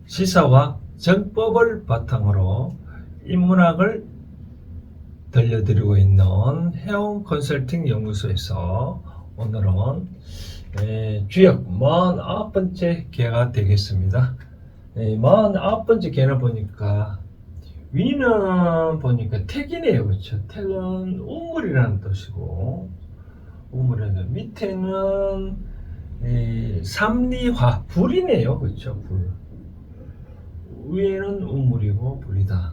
시사와 정법을 바탕으로 인문학을 들려드리고 있는 해운 컨설팅 연구소에서 오늘은 주역 49번째 개가 되겠습니다. 49번째 개를 보니까 위는 보니까 택이네요. 그렇죠? 택은 우물이라는 뜻이고, 우물이라는 밑에는 삼리화, 불이네요. 그렇죠? 불. 위에는 우물이고 불이다.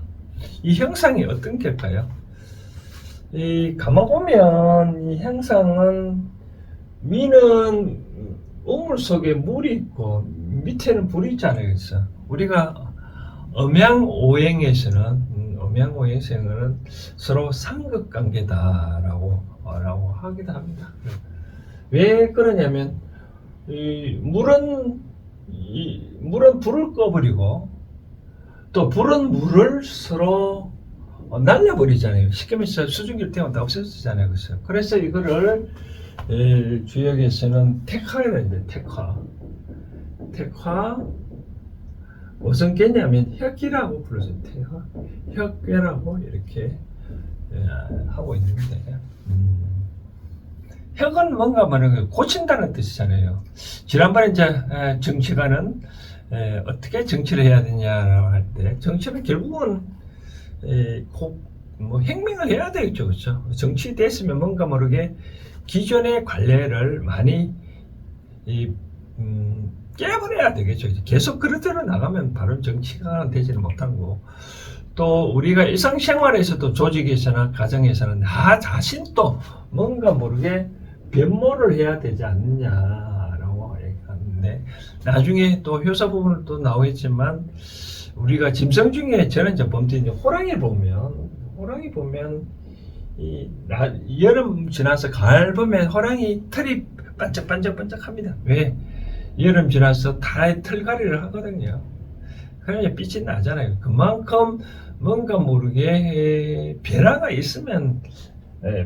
이 형상이 어떤 게일까요? 감아보면 이 형상은 위는 우물 속에 물이 있고 밑에는 불이 있잖아요. 그래서 우리가 음양오행에서는 서로 상극관계다라고 하기도 합니다. 왜 그러냐면 물은 불을 꺼버리고 또 불은 물을 서로 날려버리잖아요. 쉽게 말해서 수증기를 태우면 없어지잖아요. 그래서 이거를 주역에서는 택화라고 하는데, 택화 무슨 개냐면 혁기라고 불러서 혁괴라고 이렇게 하고 있는데, 혁은 뭔가 말하는 고친다는 뜻이잖아요. 지난번에 이제 정치가는 어떻게 정치를 해야 되냐라고 할 때, 정치는 결국은 뭐 행명을 해야 되겠죠. 그렇죠? 정치 됐으면 뭔가 모르게 기존의 관례를 많이 깨버려야 되겠죠. 계속 그렇대로 나가면 바로 정치가 되지는 못하고, 또 우리가 일상생활에서도 조직에서나 가정에서는 나 자신도 뭔가 모르게 변모를 해야 되지 않느냐라고 얘기하는데, 나중에 또 효사 부분은 또 나오겠지만, 우리가 짐승 중에 저는 이제 범죄인데 호랑이 보면 이 여름 지나서 가을 보면 호랑이 털이 반짝반짝합니다. 왜? 여름 지나서 다 털갈이를 하거든요. 그러면 빛이 나잖아요. 그만큼 뭔가 모르게 변화가 있으면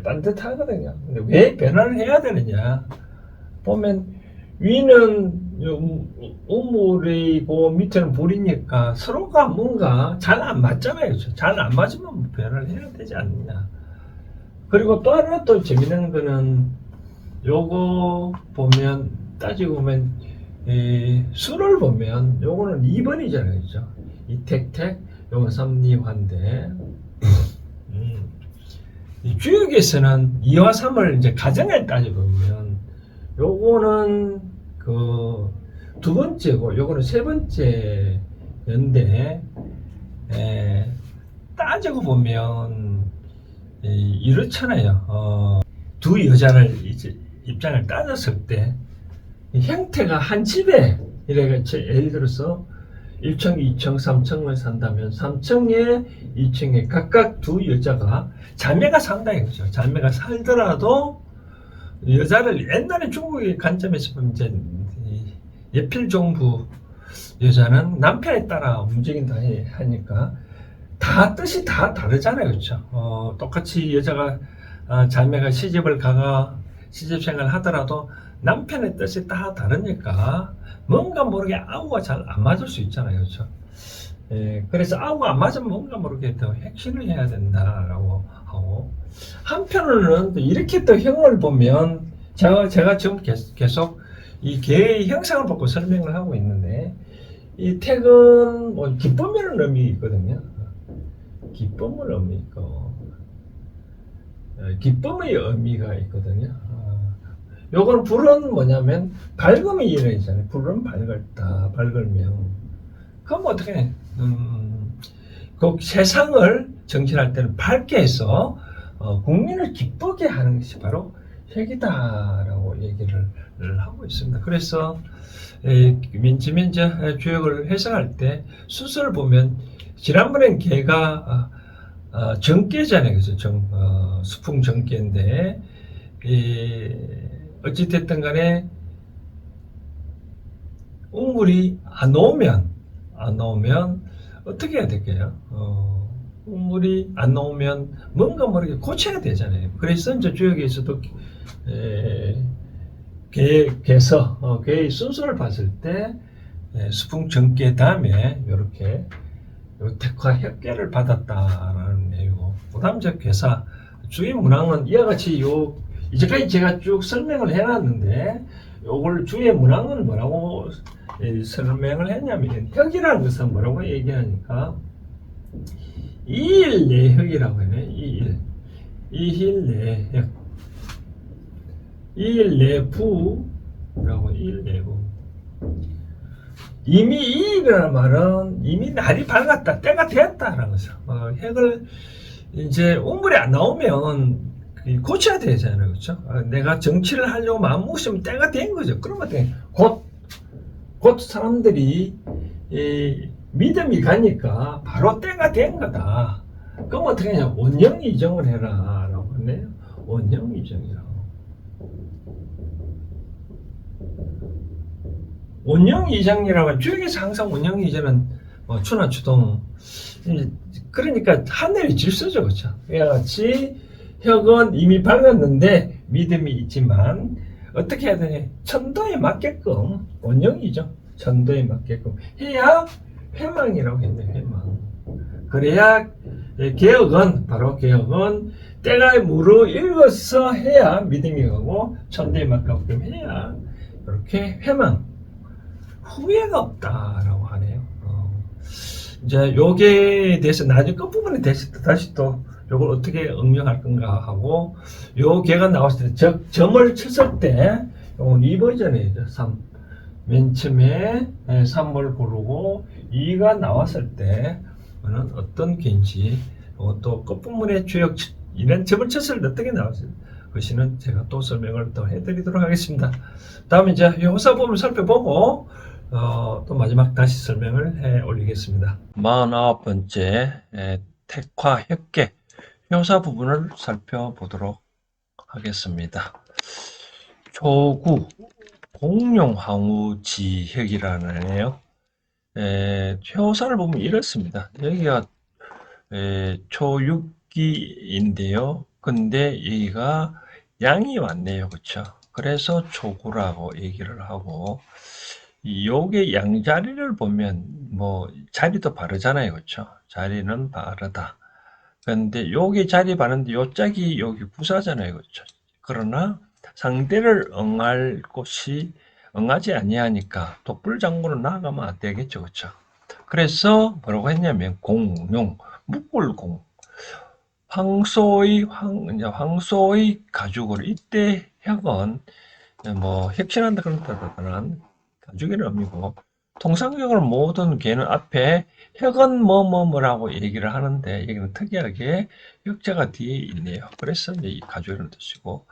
반듯하거든요. 근데 왜 변화를 해야 되느냐? 보면 위는 우물이고 밑에는 불이니까 서로가 뭔가 잘 안 맞잖아요. 잘 안 맞으면 변화를 해야 되지 않느냐. 그리고 또 하나 또 재밌는 거는 요거 보면 따지고 보면 수를 보면 요거는 2번이잖아요. 그죠? 이 택, 요건 삼리화인데 이 주역에서는 2와 3을 이제 가정을 따져보면 요거는 그 두 번째고 요거는 세 번째인데 따지고 보면 이렇잖아요. 두 여자를 이제 입장을 따졌을 때 형태가 한 집에 이래가 예를 들어서 1층, 2층, 3층을 산다면 3층에 2층에 각각 두 여자가 자매가 산다 이거죠. 자매가 살더라도 여자를 옛날에 중국의 관점에서 보면 이제 예필종부 여자는 남편에 따라 움직인다 하니까 다 뜻이 다 다르잖아요. 그렇죠? 똑같이 여자가 자매가 시집을 가가 시집 생활을 하더라도 남편의 뜻이 다 다르니까 뭔가 모르게 아우가 잘 안 맞을 수 있잖아요. 그렇죠? 그래서 아우가 안 맞으면 뭔가 모르게 더 핵심을 해야 된다라고 하고, 한편으로는 또 이렇게 또 형을 보면 제가 지금 계속 이 개의 형상을 보고 설명을 하고 있는데, 이 택은 뭐 기쁨이라는 의미 있거든요. 기쁨의 의미 있고 기쁨의 의미가 있거든요. 요거는 불은 뭐냐면 밝음이 일어나잖아요. 불은 밝을다, 밝을명. 그럼 어떻게 해? 그 세상을 정치할 때는 밝게 해서 국민을 기쁘게 하는 것이 바로 혁이다라고 얘기를 하고 있습니다. 그래서 민지민자 주역을 해석할 때 순서를 보면 지난번엔 개가 정계잖아요. 그래서 수풍 정계인데 어찌됐든 간에 우물이 안 오면 어떻게 해야 될까요? 우물이 안 오면 뭔가 모르게 고쳐야 되잖아요. 그래서 이제 주역에서도 개의 순서를 봤을 때 수풍 정계 다음에 이렇게 택화 협계를 받았다라는 내용. 부담적 회사 주의 문항은 이와 같이 이제까지 제가 쭉 설명을 해놨는데 요걸 주의 문항은 뭐라고 설명을 했냐면 혁이라는 것은 뭐라고 얘기하니까 이일 내혁이라고 하네. 이일 내혁, 이일 내부라고. 이일 내부. 이미 이익이라는 말은 이미 날이 밝았다, 때가 되었다라는 거죠. 핵을 이제 우물이 안 나오면 고쳐야 되잖아요, 그렇죠? 내가 정치를 하려고 마음먹으면 때가 된 거죠. 그러면 곧 사람들이 믿음이 가니까 바로 때가 된 거다. 그럼 어떻게 하냐? 원형 이정을 해라라고 하네요. 원형 이정이라고. 원형 이정이라고 하면 주역에서 항상 원형 이정은 추나 추동. 그러니까 하늘의 질서죠, 그렇죠? 같이 혁은 이미 밝았는데 믿음이 있지만 어떻게 해야 되냐? 천도에 맞게끔 원형이죠. 천도에 맞게끔 해야 회망이라고 했네요. 회망. 그래야 개혁은 바로 개혁은 때가 무르익어서 해야 믿음이 가고 천도에 맞게끔 해야 이렇게 회망 후회가 없다라고 하네요. 이제 요게 대해서 나중에 끝부분에 다시 또 요걸 어떻게 응용할 건가 하고 요 개가 나왔을 때 점을 쳤을 때 요건 2버전이죠. 3. 맨 처음에 3을 고르고 2가 나왔을 때 어떤 개인지 또 끝부분에 주역 이런 점을 쳤을 때 어떻게 나왔을 것이는 제가 또 설명을 또 해드리도록 하겠습니다. 다음에 이제 효사 부분을 살펴보고 또 마지막 다시 설명을 해 올리겠습니다. 49번째 택화 협계 효사 부분을 살펴보도록 하겠습니다. 초구 공룡황우지혁이라는 애요. 효사를 보면 이렇습니다. 여기가 초6기인데요. 근데 여기가 양이 왔네요. 그쵸? 그래서 초구라고 얘기를 하고 요게 양자리를 보면 뭐 자리도 바르잖아요. 그렇죠? 자리는 바르다. 근데 요게 자리 바른데 요 짝이 여기 부사잖아요. 그렇죠? 그러나 상대를 응할 곳이 응하지 아니하니까 독불장구로 나아가면 안 되겠죠. 그렇죠? 그래서 뭐라고 했냐면 공룡, 묵골공, 황소의 가죽으로 이때 혁은 뭐 혁신한다 그런다는 가죽이라는 의미고 통상적으로 모든 개는 앞에 혁은 뭐라고 얘기를 하는데 여기는 특이하게 혁자가 뒤에 있네요. 그래서 이제 이 가죽이라는 뜻이고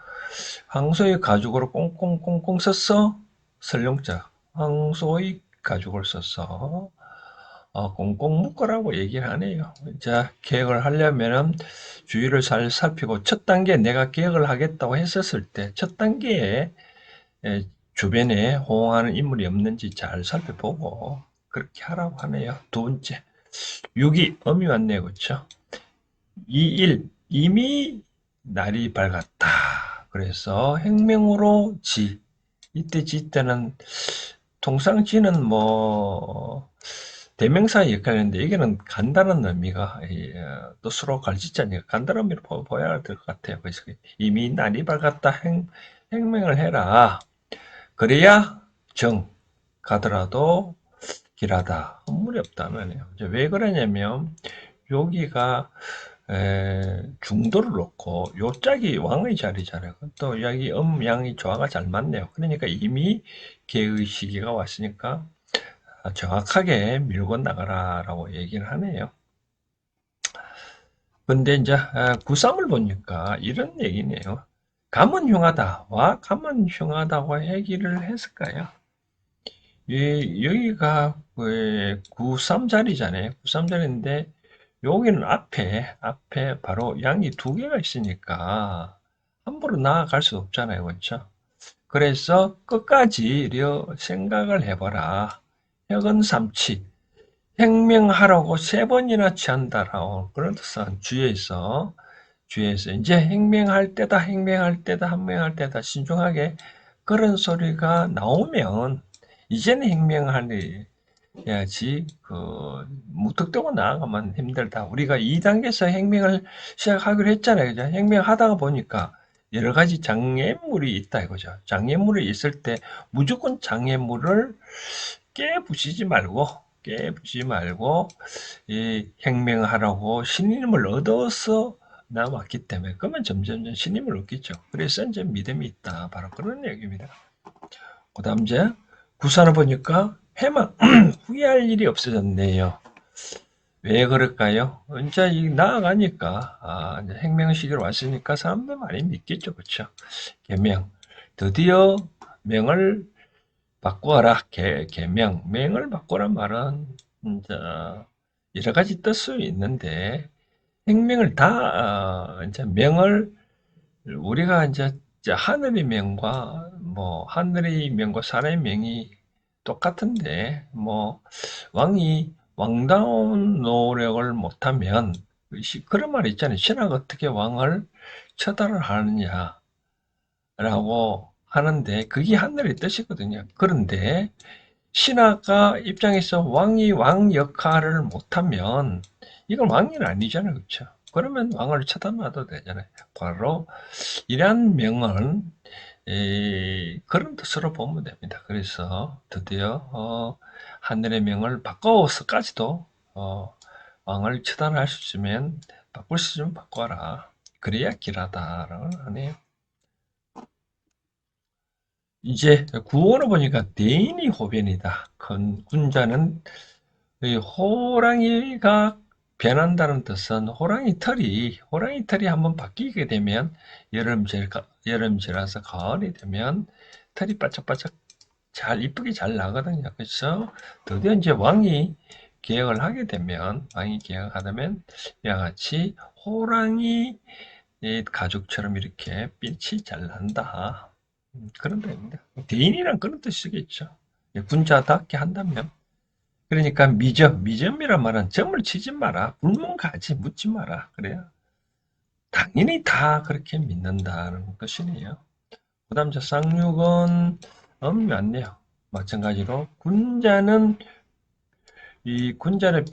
황소의 가죽으로 꽁꽁꽁꽁 써서 설령자 황소의 가죽을 써서 꽁꽁 묶으라고 얘기를 하네요. 자, 계획을 하려면은 주의를 잘 살피고 첫 단계 내가 계획을 하겠다고 했었을 때 첫 단계에 주변에 호응하는 인물이 없는지 잘 살펴보고 그렇게 하라고 하네요. 두 번째, 6이 음이 왔네요. 그렇죠? 2일 이미 날이 밝았다. 그래서 행명으로 지 이때 지 때는 통상 지는 뭐 대명사 역할인데 여기는 간다는 의미가 뜻으로 갈지자니까 간다는 의미로 보여야 될 것 같아요. 그래서 이미 날이 밝았다 행명을 해라. 그래야 정 가더라도 길하다. 물이 없다면요. 왜 그러냐면 여기가 중도를 놓고 요 짝이 왕의 자리잖아요. 또 여기 양이 조화가 잘 맞네요. 그러니까 이미 개의 시기가 왔으니까 정확하게 밀고 나가라라고 얘기를 하네요. 근데 이제 9.3을 보니까 이런 얘기네요. 감은 흉하다와 감은 흉하다고 얘기를 했을까요? 여기가 9.3 자리잖아요. 9.3 자리인데 여기는 앞에 바로 양이 두 개가 있으니까 함부로 나아갈 수 없잖아요. 그렇죠? 그래서 끝까지 생각을 해봐라. 혁은 삼치. 행명하라고 3번이나 취한다라고 그런 뜻은 주의해서 이제 행명할 때다 신중하게 그런 소리가 나오면 이제는 혁명해야지, 무턱대고 나아가면 힘들다. 우리가 2단계에서 혁명을 시작하기로 했잖아요. 그죠? 혁명하다가 보니까 여러 가지 장애물이 있다 이거죠. 장애물이 있을 때 무조건 장애물을 깨부시지 말고, 이 혁명하라고 신임을 얻어서 나왔기 때문에, 그러면 점점 신임을 얻겠죠. 그래서 이제 믿음이 있다. 바로 그런 얘기입니다. 그 다음 이제 구산을 보니까 해만 후회할 일이 없어졌네요. 왜 그럴까요? 이제 나아가니까, 이제 혁명 시기로 왔으니까 사람들 많이 믿겠죠. 그렇죠? 계명. 드디어 명을 바꾸어라. 명을 바꾸란 말은 이제 여러 가지 뜻이 있는데, 혁명을 이제 명을 우리가 이제 하늘의 명과 하늘의 명과 사람의 명이 똑같은데, 왕이 왕다운 노력을 못하면, 그런 말이 있잖아요. 신하가 어떻게 왕을 처단을 하느냐라고 하는데, 그게 하늘의 뜻이거든요. 그런데 신하가 입장에서 왕이 왕 역할을 못하면 이건 왕이 아니잖아요. 그렇죠? 그러면 왕을 처단해도 되잖아요. 바로 이러한 명은 그런 뜻으로 보면 됩니다. 그래서 드디어 하늘의 명을 바꿔서까지도 왕을 처단할 수 있으면 바꿀 수 있으면 바꿔라. 그래야 길하다라고 하네요. 이제 구호를 보니까 대인이 호변이다. 군자는 호랑이가 변한다는 뜻은 호랑이 털이 한번 바뀌게 되면 여름지라서 가을이 되면 털이 바짝바짝 이쁘게 잘 나거든요. 그래서 드디어 이제 왕이 개혁을 하게 되면 이와 같이 호랑이 가죽처럼 이렇게 빛이 잘 난다. 그런 뜻입니다. 대인이란 그런 뜻이겠죠. 군자답게 한다면. 그러니까 미점이란 말은 점을 치지 마라. 굶은 가지 묻지 마라. 그래요. 당연히 다 그렇게 믿는다는 것이네요. 그 다음 쌍육은 맞네요. 마찬가지로 군자는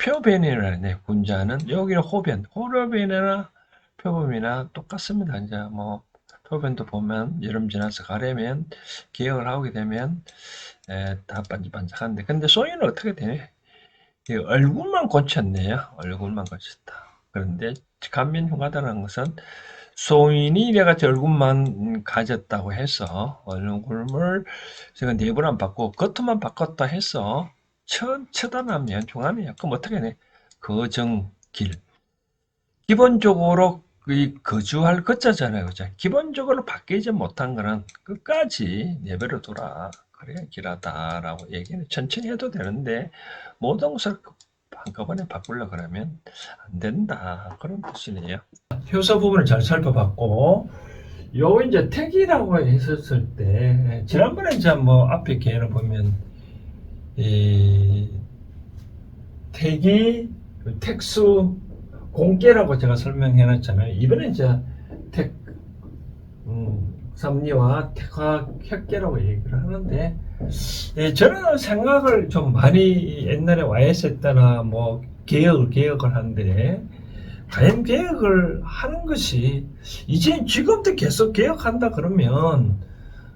표변이라 하네. 군자는 여기는 호변이나 표범이나 똑같습니다. 이제 표변도 보면 여름 지나서 가려면 개혁을 하게 되면 다 반짝반짝한데, 근데 소위는 어떻게 되네? 얼굴만 고쳤네요. 얼굴만 고쳤다. 그런데 감면흉하다는 것은 소인이 이래같이 얼굴만 가졌다고 해서 얼굴을 제가 내부를 안 바꾸고 겉만 바꿨다 해서 처단하면 중하네요. 그럼 어떻게 해? 거정길. 기본적으로 거주할 거자잖아요. 그죠? 기본적으로 바뀌지 못한 거는 끝까지 내버려 두라. 그래야 길하다라고 얘기는 천천히 해도 되는데, 모든 것을 한꺼번에 바꾸려고 그러면 안 된다. 그런 뜻이네요. 효서 부분을 잘 살펴봤고, 요 이제 택이라고 했었을 때, 지난번에 이제 앞에 개를 보면, 이 택이 택수 공개라고 제가 설명해 놨잖아요. 이번에 이제 섭리와 택화 혁계라고 얘기를 하는데, 저는 생각을 좀 많이 옛날에 YS 때나 개혁을 하는데, 과연 개혁을 하는 것이 이제 지금도 계속 개혁한다 그러면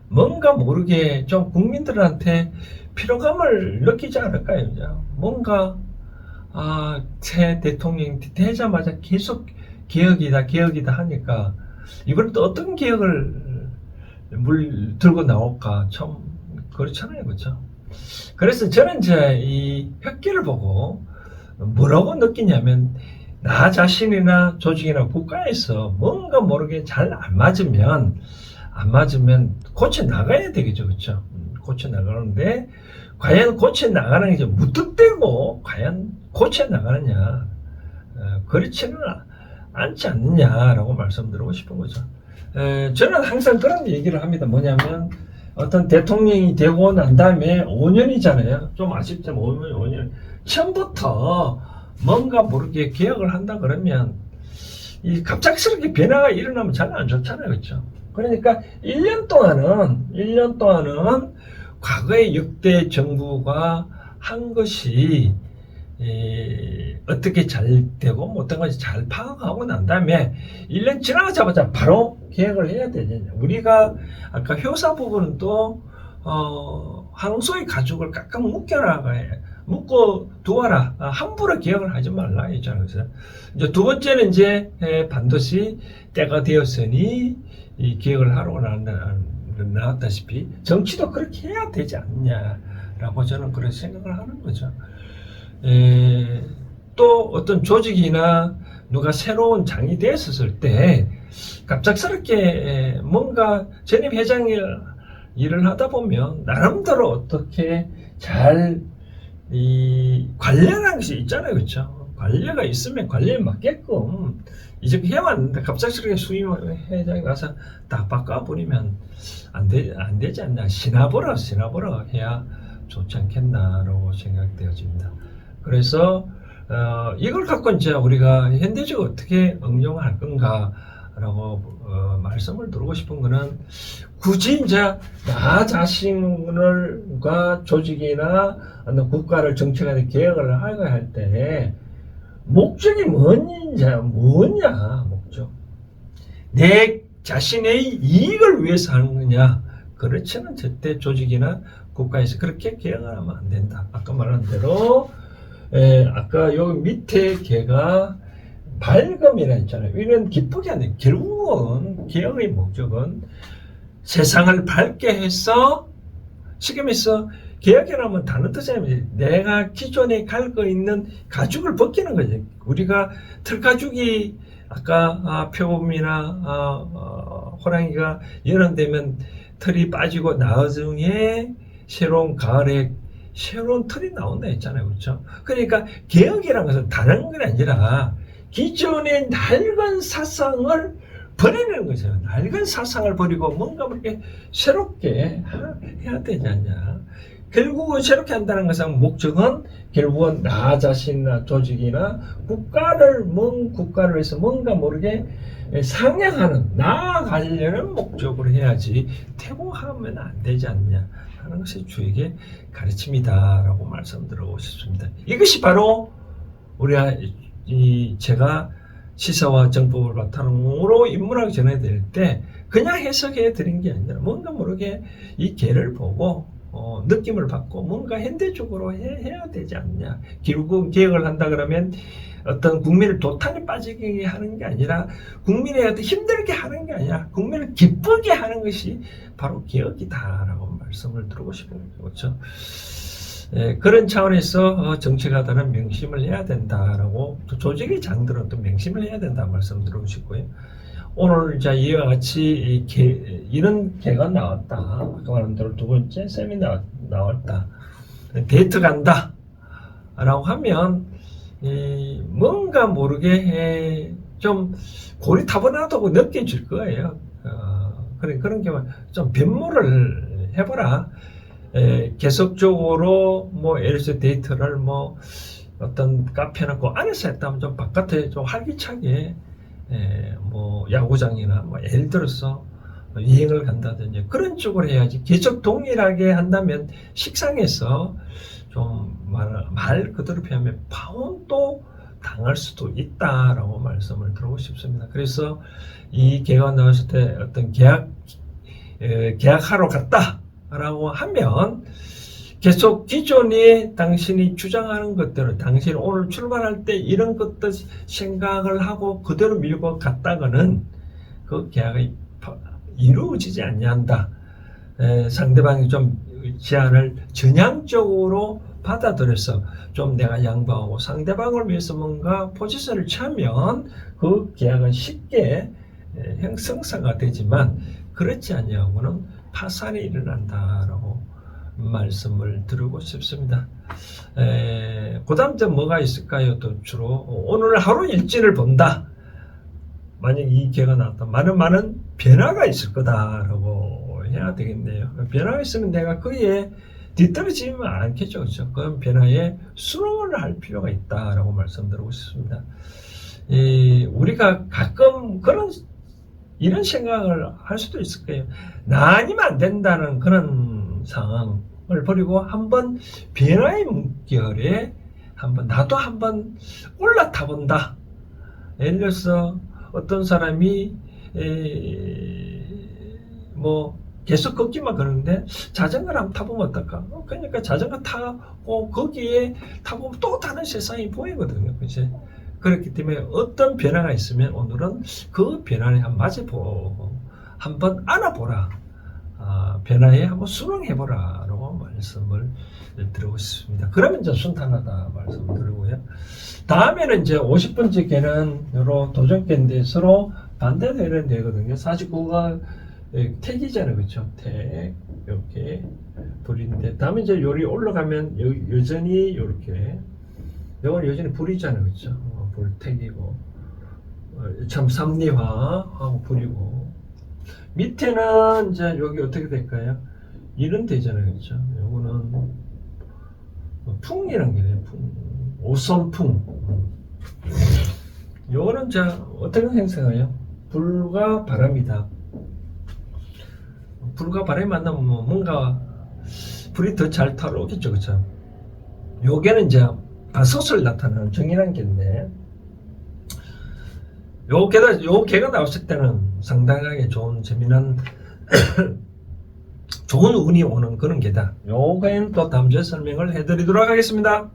뭔가 모르게 좀 국민들한테 피로감을 느끼지 않을까요? 이제 뭔가 새 대통령이 되자마자 계속 개혁이다 하니까 이번에 또 어떤 개혁을 들고 나올까 참 그렇잖아요. 그렇죠? 그래서 저는 이제 이 혁계를 보고 뭐라고 느끼냐면, 나 자신이나 조직이나 국가에서 뭔가 모르게 잘 안 맞으면 고쳐 나가야 되겠죠. 그렇죠? 고쳐 나가는데, 과연 고쳐 나가는 게 이제 무턱대고 과연 고쳐 나가느냐, 그렇지는 않지 않느냐라고 말씀드리고 싶은 거죠. 저는 항상 그런 얘기를 합니다. 뭐냐면, 어떤 대통령이 되고 난 다음에 5년이잖아요. 좀 아쉽지만 5년. 처음부터 뭔가 모르게 개혁을 한다 그러면 이 갑작스럽게 변화가 일어나면 잘 안 좋잖아요. 그렇죠? 그러니까 1년 동안은 과거의 역대 정부가 한 것이 어떻게 잘 되고 못된 것이 잘 파악하고 난 다음에 1년 지나자마자 바로 계획을 해야 되잖아요. 우리가 아까 효사 부분은 또 항소의 가죽을 깍깍 묶여라, 묶고 두어라, 함부로 계획을 하지 말라 했잖아요. 그래서 이제 두 번째는 이제 반드시 때가 되었으니 이 계획을 하러 나왔다시피 정치도 그렇게 해야 되지 않냐라고 저는 그런 생각을 하는 거죠. 또 어떤 조직이나 누가 새로운 장이 됐었을 때 갑작스럽게 뭔가 전임 회장 일을 하다 보면 나름대로 어떻게 잘 관리하는 것이 있잖아요. 그렇죠? 관리가 있으면 관리에 맞게끔 이제 해왔는데 갑작스럽게 수임 회장이 가서 다 바꿔버리면 안 되지 않나. 시나보라 해야 좋지 않겠나라고 생각되어집니다. 그래서 이걸 갖고 이제 우리가 현대적으로 어떻게 응용할 건가라고 말씀을 드리고 싶은 거는 굳이 이제 나 자신과 조직이나 어떤 국가를 정책하는 계획을 하려 할 때 목적이 뭐냐 목적. 내 자신의 이익을 위해서 하는 거냐. 그렇지는 절대 조직이나 국가에서 그렇게 계획을 하면 안 된다. 아까 말한 대로 아까 여기 밑에 개가 밝음이라 했잖아요. 이런 기쁘게 하는 결국은 개혁의 목적은 세상을 밝게 해서 쉽게 말해서 개혁이라면 다른 뜻이 내가 기존에 갈고 있는 가죽을 벗기는 거지. 우리가 틀가죽이 아까 표범이나 호랑이가 여름되면 털이 빠지고 나중에 새로운 가을에 새로운 털이 나온다 했잖아요. 그렇죠? 그러니까 개혁이라는 것은 다른 건 아니라 기존의 낡은 사상을 버리는 거죠. 낡은 사상을 버리고 뭔가 그렇게 새롭게 해야 되지 않냐. 결국은 새롭게 한다는 것은 목적은 결국은 나 자신이나 조직이나 국가를 위해서 뭔가 모르게 상향하는 나아가려는 목적으로 해야지 퇴보하면 안 되지 않냐 하는 것이 주에게 가르침이다 라고 말씀드리고 싶습니다. 이것이 바로 우리가 제가 시사와 정법을 바탕으로 인문학을 전해드릴 때 그냥 해석해 드린 게 아니라 뭔가 모르게 이 개를 보고 느낌을 받고 뭔가 현대적으로 해야 되지 않냐. 결국 개혁을 한다 그러면 어떤 국민을 도탄에 빠지게 하는 게 아니라 국민의 어떤 힘들게 하는 게 아니라 국민을 기쁘게 하는 것이 바로 개혁이다라고 말씀을 드리고 싶은 거죠. 그렇죠? 그런 차원에서 정책하다는 명심을 해야 된다라고 또 조직의 장들은 또 명심을 해야 된다 말씀드리고 싶고요. 오늘 이와 같이 이런 개가 나왔다. 아까 말한 대로 두 번째 셈이 나왔다. 데이트 간다. 라고 하면 뭔가 모르게 좀 고리타분하다고 느껴질 거예요. 그런 게 좀 변모를 해보라. 계속적으로 예를 들어 데이트를 어떤 카페나 그 안에서 했다면 좀 바깥에 좀 활기차게 야구장이나 예를 들어서 여행을 간다든지 그런 쪽으로 해야지. 계속 동일하게 한다면 식상해서 좀 말 그대로 표현하면 파혼도 당할 수도 있다라고 말씀을 드리고 싶습니다. 그래서 이 개가 나왔을 때 어떤 계약하러 갔다라고 하면 계속 기존에 당신이 주장하는 것대로 당신이 오늘 출발할 때 이런 것들 생각을 하고 그대로 밀고 갔다가는 그 계약이 이루어지지 않는다. 상대방이 좀 제안을 전향적으로 받아들여서 좀 내가 양보하고 상대방을 위해서 뭔가 포지션을 취하면 그 계약은 쉽게 형성사가 되지만 그렇지 않냐고는 파산이 일어난다라고 말씀을 드리고 싶습니다. 그 다음 또 뭐가 있을까요? 또 주로 오늘 하루 일진을 본다. 만약 이 기회가 나왔다. 많은 변화가 있을 거다라고 해야 되겠네요. 변화가 있으면 내가 거기에 뒤떨어지면 않겠죠. 그렇죠? 그런 변화에 수긍을 할 필요가 있다라고 말씀드리고 싶습니다. 우리가 가끔 이런 생각을 할 수도 있을 거예요. 나 아니면 안 된다는 그런 상황. 버리고 한번 변화의 물결에 나도 한번 올라타 본다. 예를 들어서 어떤 사람이 뭐 계속 걷기만 그러는데 자전거를 한번 타보면 어떨까? 그러니까 자전거 타고 거기에 타보면 또 다른 세상이 보이거든요. 그치? 그렇기 때문에 어떤 변화가 있으면 오늘은 그 변화에 한번 맞아보고 한번 안아보라. 변화에 한번 수능해보라 라고 말씀을 드리고 싶습니다. 그러면 이제 순탄하다 말씀드리고요. 다음에는 이제 50번째 개는 요런 도전개인데 서로 반대되는 개거든요. 49가 택이잖아요. 그렇죠? 택 이렇게 불인데 다음에 이제 요리 올라가면 여전히 이렇게 요건 여전히 불이잖아요. 그렇죠? 불택이고 참 삼리화하고 불이고 밑에는 이제 여기 어떻게 될까요? 이런 되잖아요. 그렇죠? 요거는 풍이라는 게 풍. 오선풍. 요거는 자 어떻게 생각해요? 불과 바람이다. 불과 바람이 만나면 뭐 뭔가 불이 더 잘 타오르겠죠. 그렇죠? 요게는 이제 다섯을 나타내는 정인한 개인데 요 개가 나왔을 때는 상당하게 좋은 재미난 좋은 운이 오는 그런 개다. 요거는 또 다음 주에 설명을 해드리도록 하겠습니다.